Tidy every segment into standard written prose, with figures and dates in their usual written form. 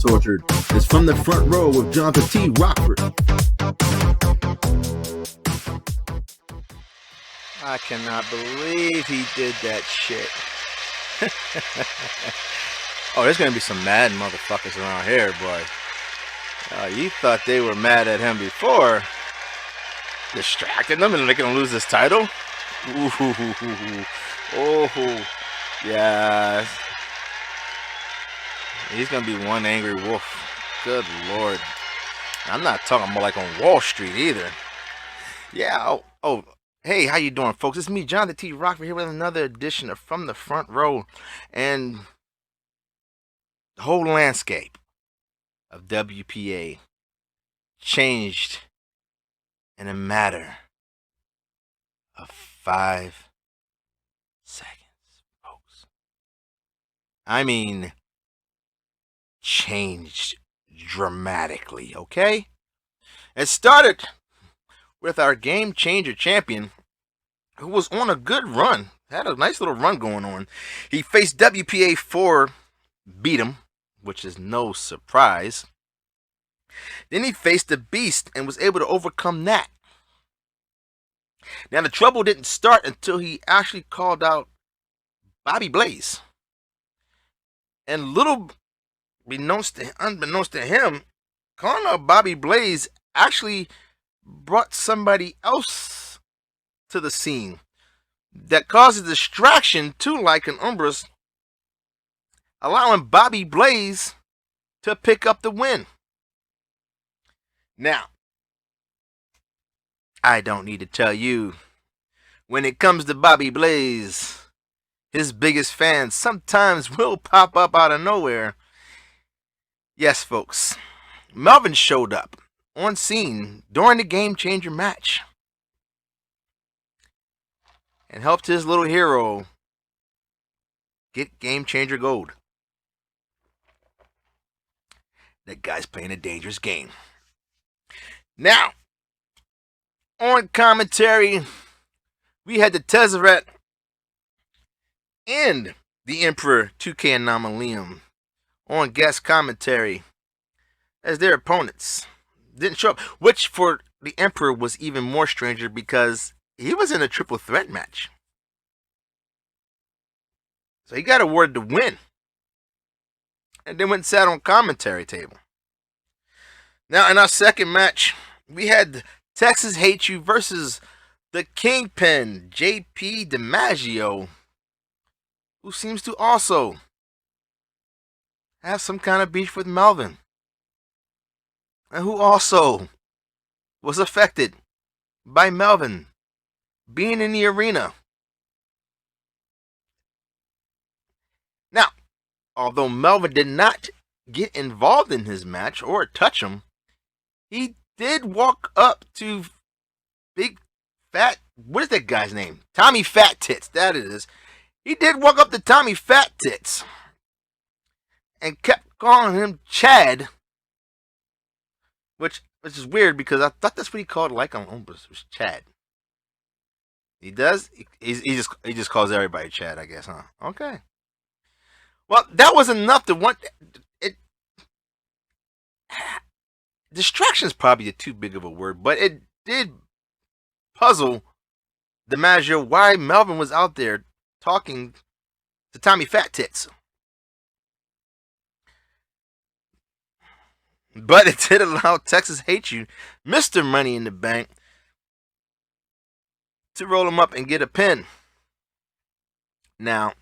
tortured is From the Front Row with Johnathan Rokford. I cannot believe he did that shit. Oh, there's gonna be some mad motherfuckers around here, boy. You thought they were mad at him before, distracting them and making him lose this title? Ooh, oh, yeah. He's gonna be one angry wolf. Good lord. I'm not talking about like on Wall Street either. Yeah. Oh. Hey, how you doing, folks? It's me, Johnathan Rokford, here with another edition of From the Front Row, and the whole landscape of WPA changed in a matter of 5 seconds, folks. I mean, changed dramatically, okay? It started with our game changer champion, who was on a good run, had a nice little run going on. He faced WPA4, beat him, which is no surprise. Then he faced the Beast and was able to overcome that. Now the trouble didn't start until he actually called out Bobby Blaze. And unbeknownst to him, calling out Bobby Blaze actually brought somebody else to the scene that caused a distraction to Lycan Umbras, allowing Bobby Blaze to pick up the win. Now, I don't need to tell you, when it comes to Bobby Blaze, his biggest fans sometimes will pop up out of nowhere. Yes, folks, Melvin showed up on scene during the Game Changer match and helped his little hero get Game Changer gold. That guy's playing a dangerous game. Now, on commentary, we had the Tezzeret and the Emperor 2K Anomalium on guest commentary as their opponents. Didn't show up, which for the Emperor was even more stranger because he was in a triple threat match. So he got awarded the win. And then went and sat on commentary table. Now in our second match, we had Texas Hate You versus the Kingpin, JP DiMaggio, who seems to also have some kind of beef with Melvin, and who also was affected by Melvin being in the arena. Now, although Melvin did not get involved in his match or touch him, he did walk up to Big Fat, what is that guy's name? Tommy Fat Tits, that it is. He did walk up to Tommy Fat Tits and kept calling him Chad, which is weird because I thought that's what he called Lycan Umbras, was Chad. He does? He just calls everybody Chad, I guess, huh? Okay. Well, that was enough to want it. Distraction is probably too big of a word, but it did puzzle DiMaggio why Melvin was out there talking to Tommy Fat Tits. But it did allow Texas Hate You, Mr. Money in the Bank, to roll him up and get a pin. Now,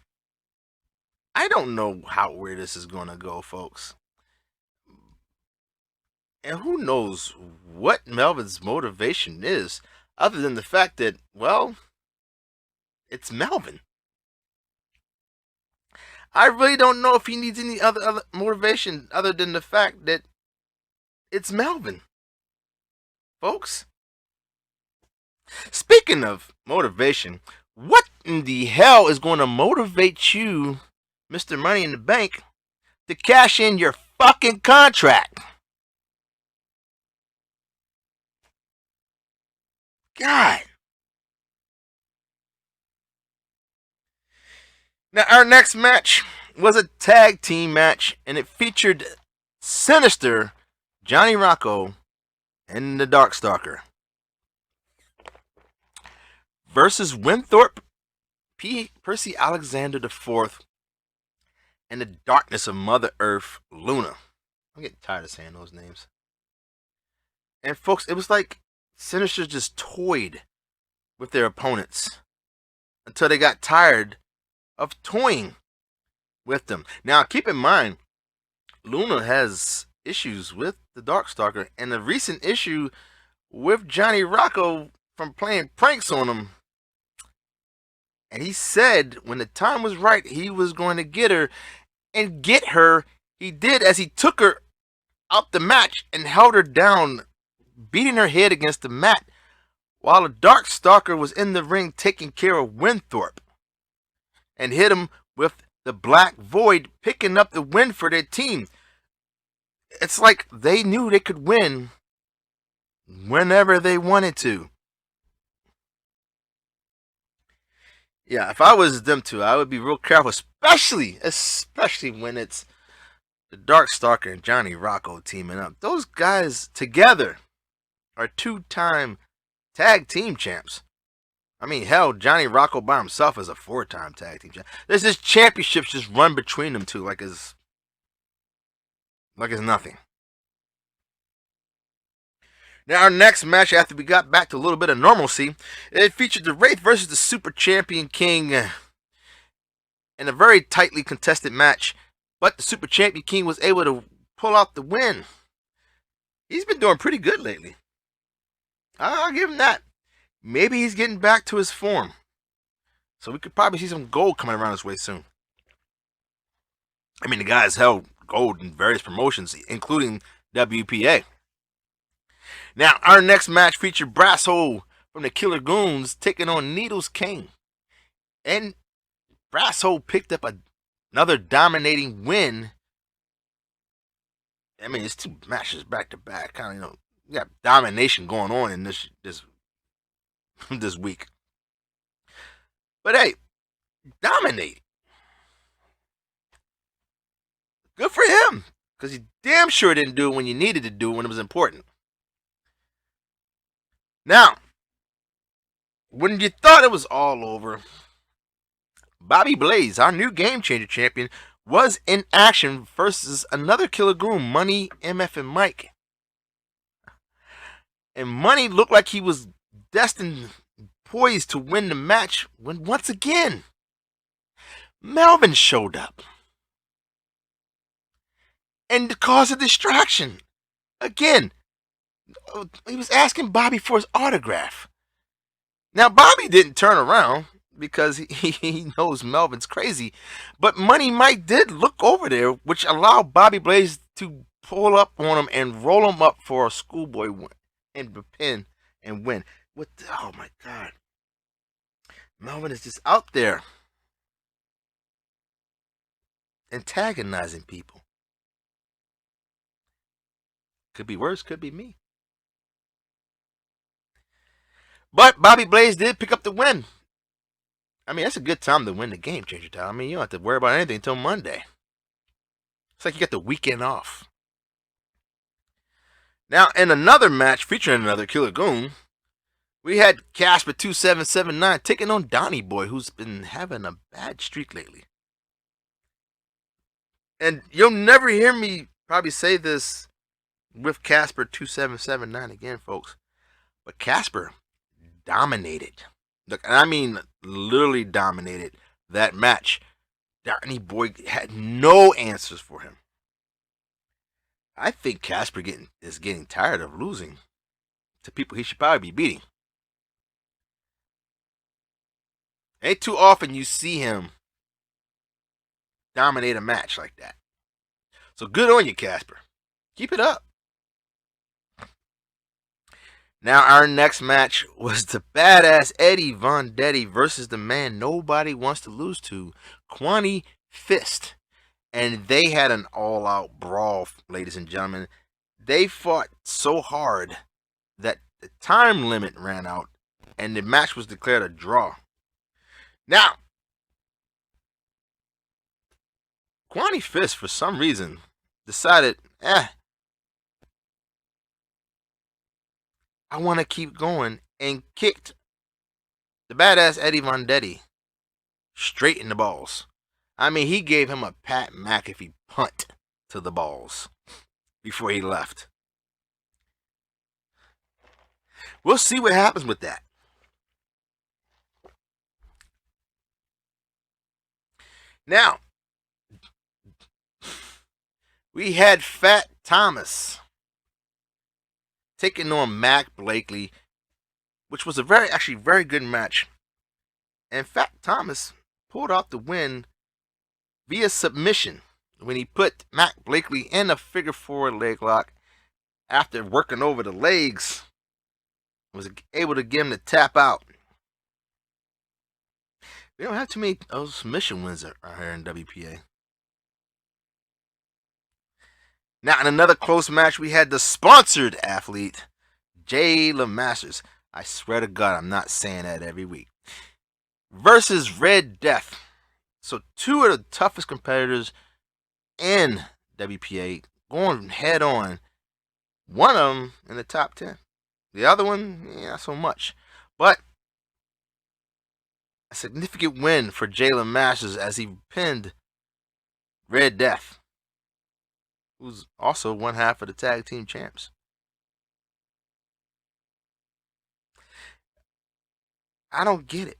I don't know where this is going to go, folks. And who knows what Melvin's motivation is, other than the fact that, well, it's Melvin. I really don't know if he needs any other motivation other than the fact that it's Melvin. Folks, speaking of motivation, what in the hell is going to motivate you, Mr. Money in the Bank, to cash in your fucking contract? God. Now, our next match was a tag team match, and it featured Sinister, Johnny Rocco, and the Darkstalker versus Winthorpe, Percy Alexander IV, and the darkness of Mother Earth, Luna. I'm getting tired of saying those names. And folks, it was like Sinister just toyed with their opponents until they got tired of toying with them. Now, keep in mind, Luna has issues with the Darkstalker, and a recent issue with Johnny Rocco from playing pranks on him. And he said when the time was right, he was going to get her, and get her he did, as he took her out the match and held her down, beating her head against the mat, while the Darkstalker was in the ring taking care of Winthorpe, and hit him with the Black Void, picking up the win for their team. It's like they knew they could win whenever they wanted to. Yeah, if I was them two, I would be real careful, especially when it's the Darkstalker and Johnny Rocco teaming up. Those guys together are 2-time tag team champs. I mean, hell, Johnny Rocco by himself is a 4-time tag team champ. There's this championships just run between them two like it's nothing. Now, our next match, after we got back to a little bit of normalcy, it featured the Wraith versus the Super Champion King in a very tightly contested match. But the Super Champion King was able to pull out the win. He's been doing pretty good lately. I'll give him that. Maybe he's getting back to his form. So we could probably see some gold coming around his way soon. I mean, the guy's held gold in various promotions, including WPA. Now, our next match featured Brasshole from the Killer Goons taking on Needles King. And Brasshole picked up another dominating win. I mean, it's 2 matches back to back. Kind of, you got domination going on in this week. But hey, dominate. Good for him, because he damn sure didn't do it when you needed to do it when it was important. Now, when you thought it was all over, Bobby Blaze, our new Game Changer champion, was in action versus another Killer Goon, Money, MF, and Mike. And Money looked like he was destined, poised to win the match, when once again, Melvin showed up. And to cause a distraction. Again, he was asking Bobby for his autograph. Now, Bobby didn't turn around because he knows Melvin's crazy. But Money Mike did look over there, which allowed Bobby Blaze to pull up on him and roll him up for a schoolboy win and the pin and win. Oh my God. Melvin is just out there antagonizing people. Could be worse, could be me. But Bobby Blaze did pick up the win. I mean, that's a good time to win the Game Changer title. I mean, you don't have to worry about anything until Monday. It's like you got the weekend off. Now, in another match featuring another Killer Goon, we had Casper 2779 taking on Donnie Boy, who's been having a bad streak lately. And you'll never hear me probably say this with Casper 2779 again, folks. But Casper dominated. Look, and I mean literally dominated that match. Donnie Boy had no answers for him. I think Casper is getting tired of losing to people he should probably be beating. Ain't too often you see him dominate a match like that. So good on you, Casper. Keep it up. Now, our next match was the badass Eddie Von Detty versus the man nobody wants to lose to, Quanny Fist. And they had an all-out brawl, ladies and gentlemen. They fought so hard that the time limit ran out, and the match was declared a draw. Now, Quanny Fist, for some reason, decided, I want to keep going, and kicked the badass Eddie Vendetti straight in the balls. I mean, he gave him a Pat McAfee punt to the balls before he left. We'll see what happens with that. Now, we had Fat Thomas taking on Mac Blakely, which was a very good match. And Fat Thomas pulled off the win via submission when he put Mac Blakely in a figure four leg lock after working over the legs. Was able to get him to tap out. We don't have too many submission wins out here in WPA. Now, in another close match, we had the sponsored athlete, Jay LeMasters. I swear to God, I'm not saying that every week. Versus Red Death. So, two of the toughest competitors in WPA going head on. One of them in the top 10. The other one, not so much. But a significant win for Jay LeMasters as he pinned Red Death, who's also one half of the tag team champs. I don't get it.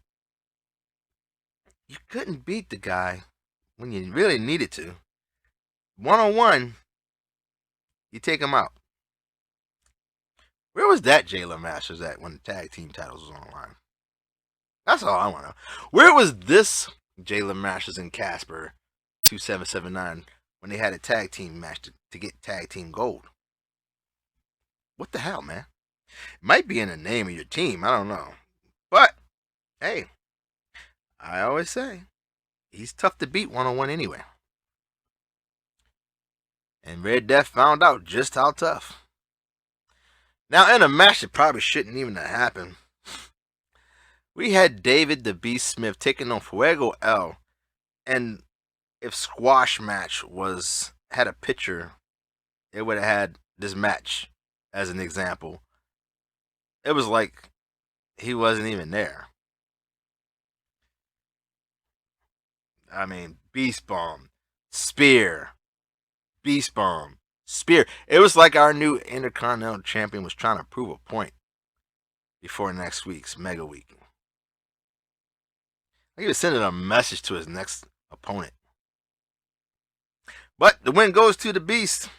You couldn't beat the guy when you really needed to. One-on-one, you take him out. Where was that Jay LeMasters at when the tag team titles was on the line? That's all I want to know. Where was this Jay LeMasters and Casper 2779 when they had a tag team match to get tag team gold? What the hell, man? It might be in the name of your team. I don't know. But, hey, I always say, he's tough to beat one-on-one anyway. And Red Death found out just how tough. Now, in a match that probably shouldn't even have happened, we had David the Beast Smith taking on Fuego L. And if Squash Match had a picture, it would have had this match as an example. It was like he wasn't even there. I mean, Beast Bomb, Spear, Beast Bomb, Spear. It was like our new Intercontinental Champion was trying to prove a point before next week's Mega Week. He was sending a message to his next opponent. But the win goes to the Beast.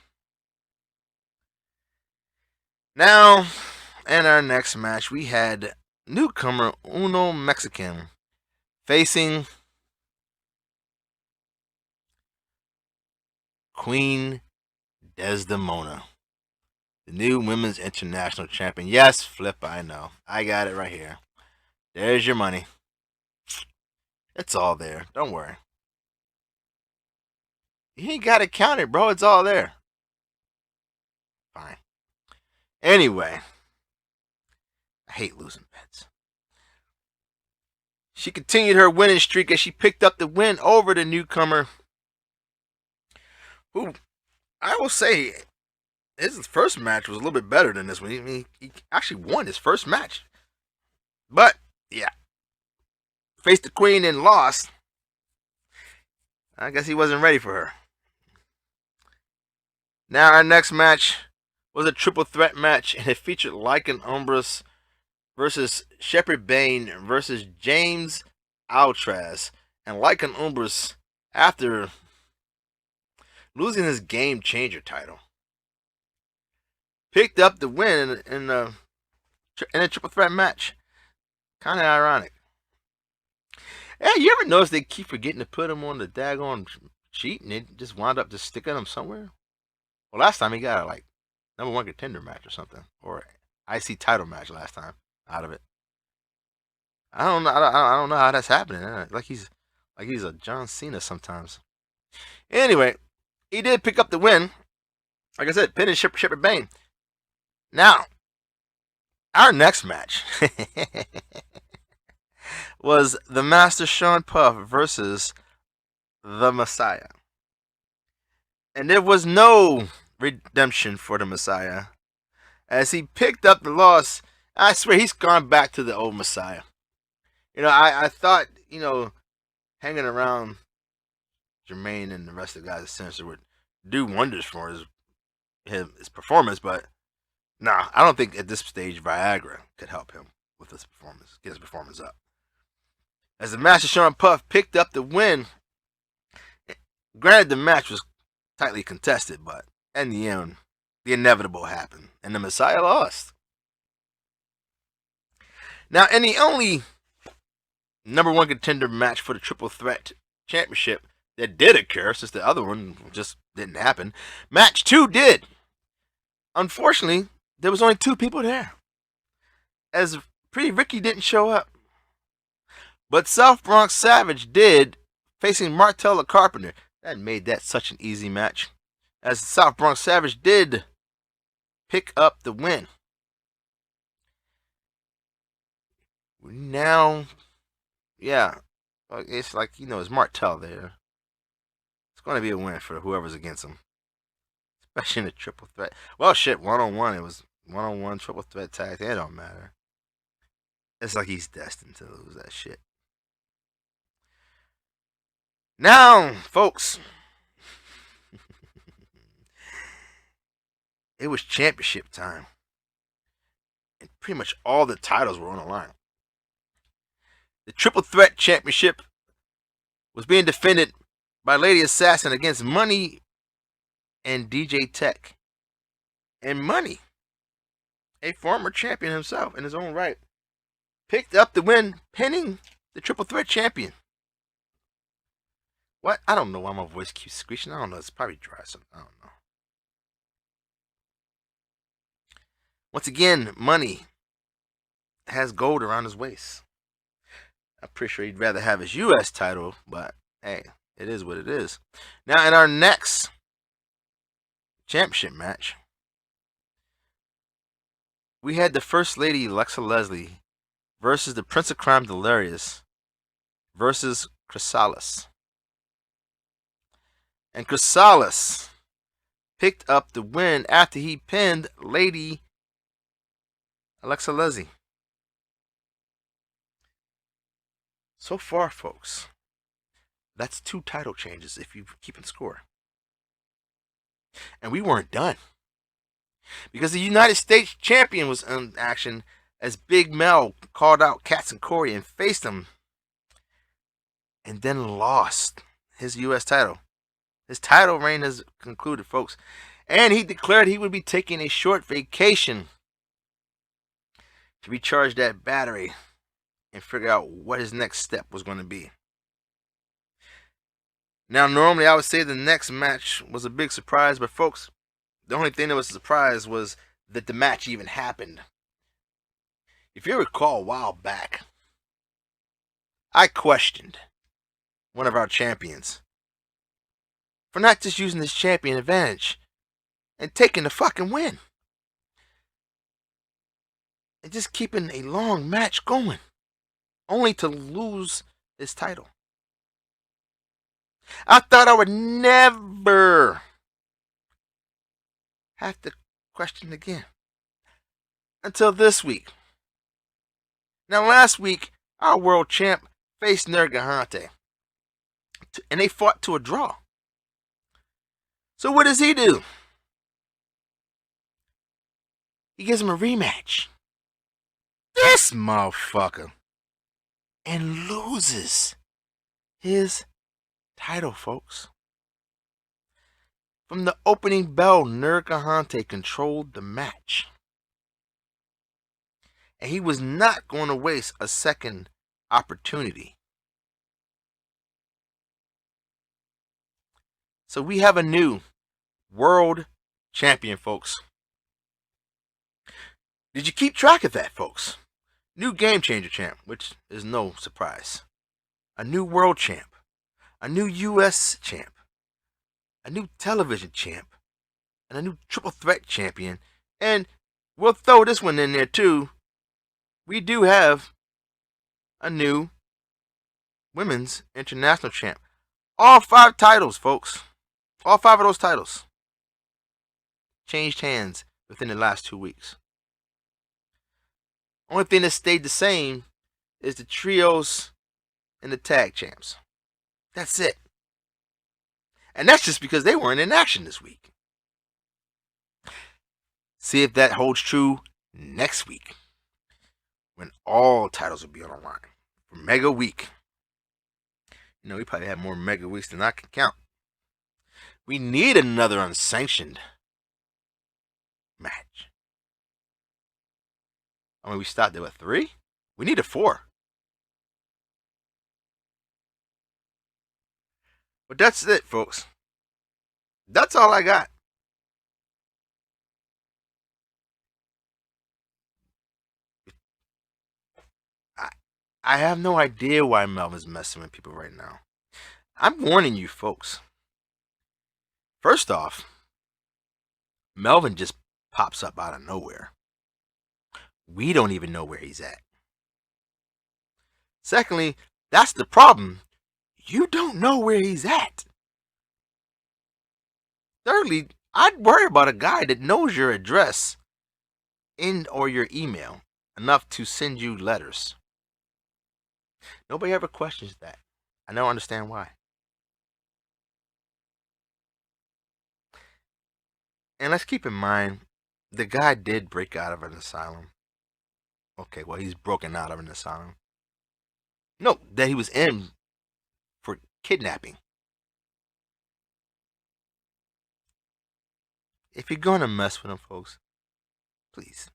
Now, in our next match, we had newcomer Uno Mexican facing Queen Desdemona, the new Women's International Champion. Yes, Flip, I know. I got it right here. There's your money. It's all there. Don't worry. You ain't got to count it, bro. It's all there. Fine. Anyway, I hate losing bets. She continued her winning streak as she picked up the win over the newcomer, who I will say his first match was a little bit better than this one. He actually won his first match. But, yeah. Faced the Queen and lost. I guess he wasn't ready for her. Now our next match was a triple threat match, and it featured Lycan Umbris versus Shepard Bane versus James Altraz. And Lycan Umbris, after losing his Game Changer title, picked up the win in a triple threat match. Kind of ironic. Yeah, you ever notice they keep forgetting to put him on the daggone sheet and they just wound up just sticking him somewhere? Well, last time he got a number one contender match or something, or IC title match last time out of it. I don't know. I don't know how that's happening. Like he's a John Cena sometimes. Anyway, he did pick up the win. Like I said, pinning Shepard Bane. Now, our next match was the Master Sean Puff versus the Messiah. And there was no redemption for the Messiah. As he picked up the loss, I swear he's gone back to the old Messiah. I thought, hanging around Jermaine and the rest of the guys at Sinister would do wonders for his performance, but nah, I don't think at this stage Viagra could help him with his performance, get his performance up. As the Master Sean Puff picked up the win, granted the match was tightly contested, but in the end, the inevitable happened, and the Messiah lost. Now, in the only number one contender match for the Triple Threat Championship that did occur, since the other one just didn't happen, match 2 did. Unfortunately, there was only 2 people there, as Pretty Ricky didn't show up. But South Bronx Savage did, facing Martel the Carpenter. That made that such an easy match, as South Bronx Savage did pick up the win. Now, yeah, it's like, it's Martel there. It's going to be a win for whoever's against him, especially in the triple threat. Well, shit, one-on-one. It was one-on-one triple threat tag. It don't matter. It's like he's destined to lose that shit. Now, folks, it was championship time, and pretty much all the titles were on the line. The Triple Threat Championship was being defended by Lady Assassin against Money and DJ Tech. And Money, a former champion himself in his own right, picked up the win, pinning the Triple Threat Champion. What? I don't know why my voice keeps screeching. I don't know. It's probably dry. So I don't know. Once again, Money has gold around his waist. I'm pretty sure he'd rather have his U.S. title, but hey, it is what it is. Now, in our next championship match, we had the First Lady Alexa Leslie versus the Prince of Crime Delirious versus Chrysalis. And Chrysalis picked up the win after he pinned Lady Alexa Leslie. So far, folks, that's 2 title changes if you're keeping score. And we weren't done, because the United States champion was in action as Big Mel called out Katz and Corey and faced him, and then lost his U.S. title. His title reign has concluded, folks, and he declared he would be taking a short vacation to recharge that battery and figure out what his next step was going to be. Now, normally I would say the next match was a big surprise, but folks, the only thing that was a surprise was that the match even happened. If you recall a while back, I questioned one of our champions for not just using his champion advantage and taking the fucking win, and just keeping a long match going, only to lose his title. I thought I would never have to question again until this week. Now, last week, our world champ faced Nergahante, and they fought to a draw. So what does he do? He gives him a rematch. This motherfucker. And loses his title, folks. From the opening bell, Nergahante controlled the match. And he was not going to waste a second opportunity. So we have a new world champion, folks. Did you keep track of that, folks? New Game Changer champ, which is no surprise. A new world champ. A new U.S. champ. A new television champ. And a new triple threat champion. And we'll throw this one in there too. We do have a new women's international champ. All 5 titles, folks. All 5 of those titles changed hands within the last 2 weeks. Only thing that stayed the same is the trios and the tag champs. That's it. And that's just because they weren't in action this week. See if that holds true next week, when all titles will be on the line for Mega Week. You know, we probably have more Mega Weeks than I can count. We need another unsanctioned match. I mean, we stopped there at 3. We need a 4. But that's it, folks. That's all I got. I have no idea why Melvin's messing with people right now. I'm warning you, folks. First off, Melvin just pops up out of nowhere. We don't even know where he's at. Secondly, that's the problem. You don't know where he's at. Thirdly, I'd worry about a guy that knows your address or your email enough to send you letters. Nobody ever questions that. I don't understand why. And let's keep in mind, the guy did break out of an asylum. Okay, well, he's broken out of an asylum. No, that he was in for kidnapping. If you're going to mess with him, folks, please,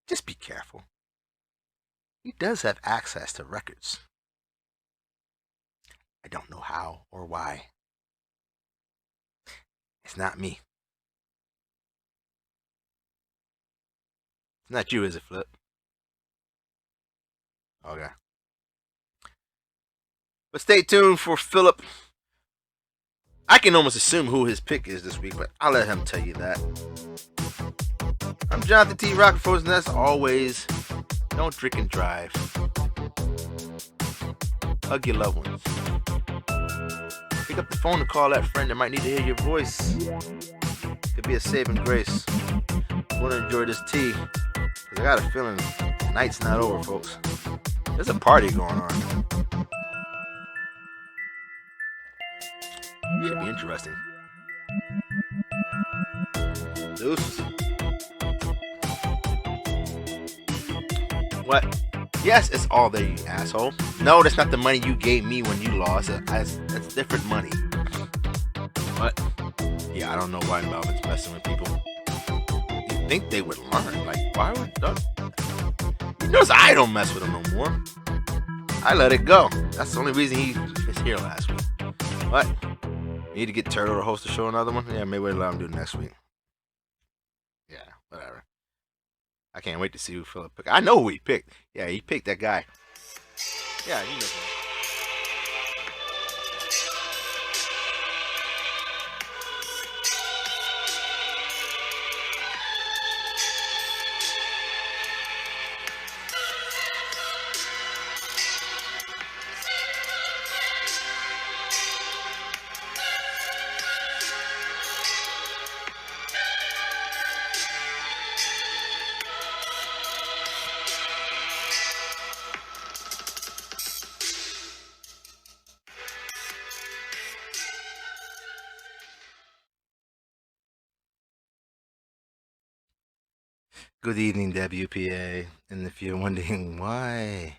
just be careful. He does have access to records. I don't know how or why. It's not me. It's not you, is it, Flip? Okay. But stay tuned for Philip. I can almost assume who his pick is this week, but I'll let him tell you that. I'm Johnathan T. Rokford, and as always, don't drink and drive. Hug your loved ones. Pick up the phone and call that friend that might need to hear your voice. Could be a saving grace. Want to enjoy this tea, because I got a feeling the night's not over, folks. There's a party going on. Should be interesting. Deuces. What? Yes, it's all there, you asshole. No, that's not the money you gave me when you lost. That's different money. What? Yeah, I don't know why Melvin's messing with people. You think they would learn? Like, why would you notice I don't mess with him no more. I let it go. That's the only reason he was here last week. What? Need to get Turtle to host the show, another one? Yeah, maybe we'll let him do it next week. Yeah, whatever. I can't wait to see who Philip picked. I know who he picked. Yeah, he picked that guy. Yeah, he knows him. Good evening, WPA. And if you're wondering why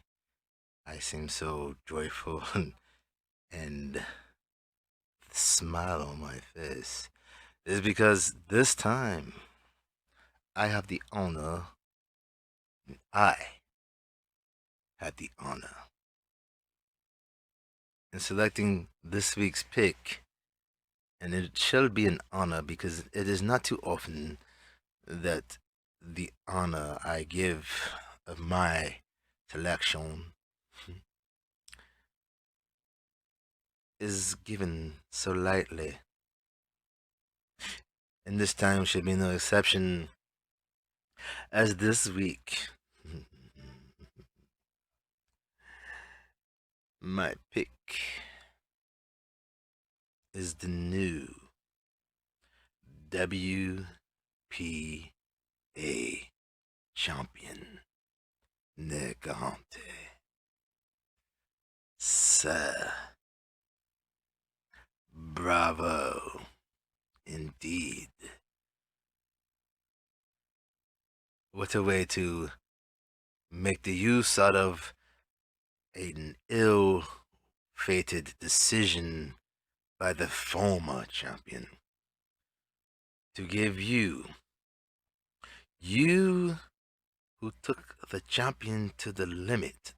I seem so joyful and the smile on my face, is because this time I have the honor in selecting this week's pick. And it shall be an honor because it is not too often that the honor I give of my selection is given so lightly. And this time should be no exception, as this week my pick is the new WPA champion, Negante. Sir, bravo, indeed. What a way to make the use out of an ill-fated decision by the former champion to give you who took the champion to the limit,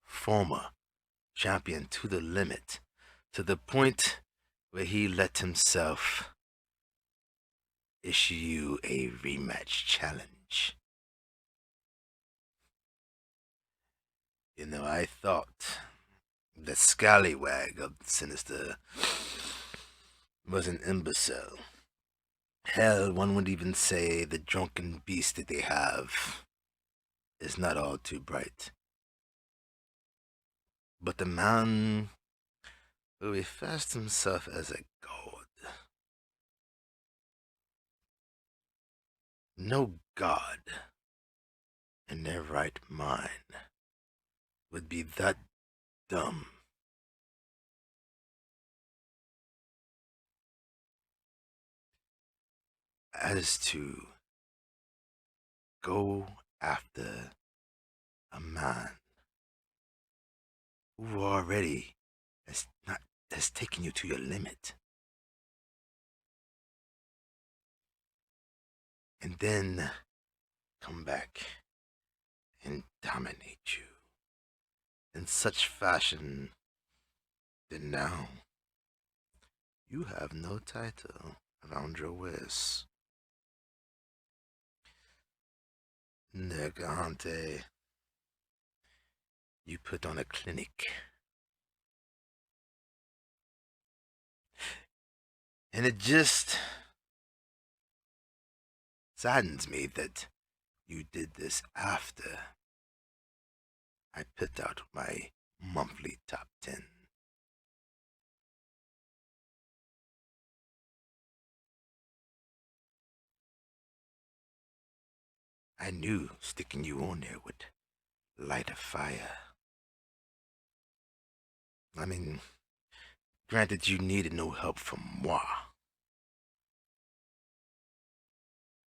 former champion to the limit, to the point where he let himself issue you a rematch challenge. You know, I thought the scallywag of Sinister was an imbecile. Hell, one would even say the drunken beast that they have is not all too bright. But the man who refers to himself as a god, no god in their right mind would be that dumb as to go after a man who already has taken you to your limit, and then come back and dominate you in such fashion that now you have no title around your waist. Negante, you put on a clinic. And it just saddens me that you did this after I put out my monthly top 10. I knew sticking you on there would light a fire. I mean, granted you needed no help from moi,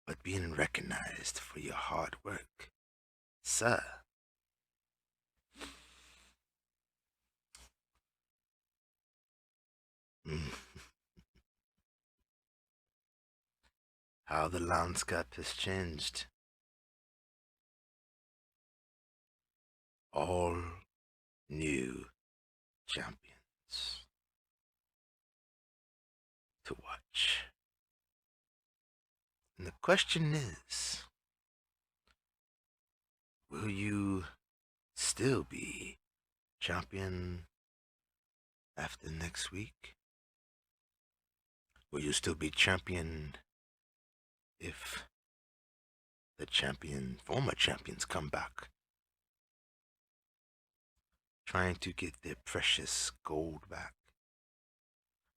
but being recognized for your hard work, sir, how the landscape has changed. All new champions to watch. And the question is, will you still be champion after next week? Will you still be champion if the former champions come back, trying to get their precious gold back?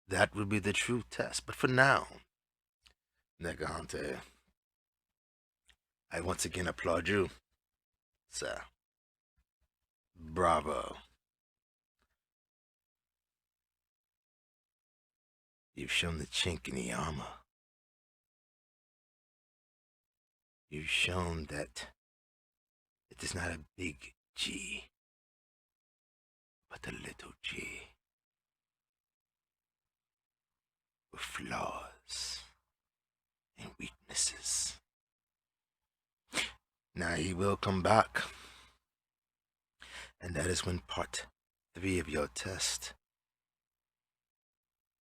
That will be the true test. But for now, Negahante, I once again applaud you, sir. Bravo. You've shown the chink in the armor. You've shown that it is not a big G, but a little G with flaws and weaknesses. Now he will come back, and that is when part 3 of your test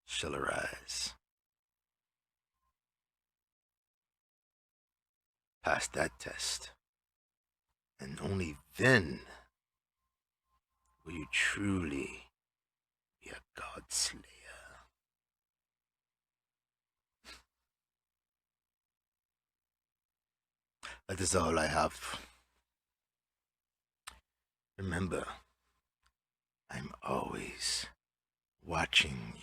shall arise. Pass that test, and only then will you truly be a god slayer. That is all I have. Remember, I'm always watching you.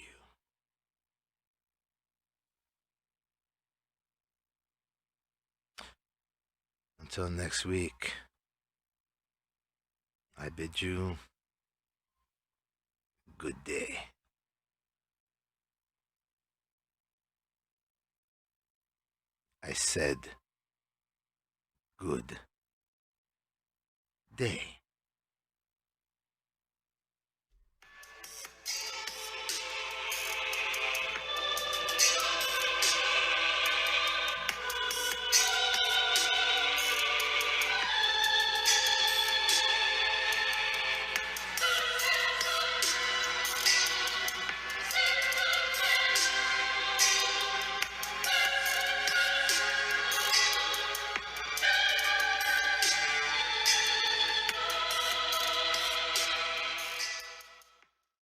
Until next week, I bid you good day. I said good day.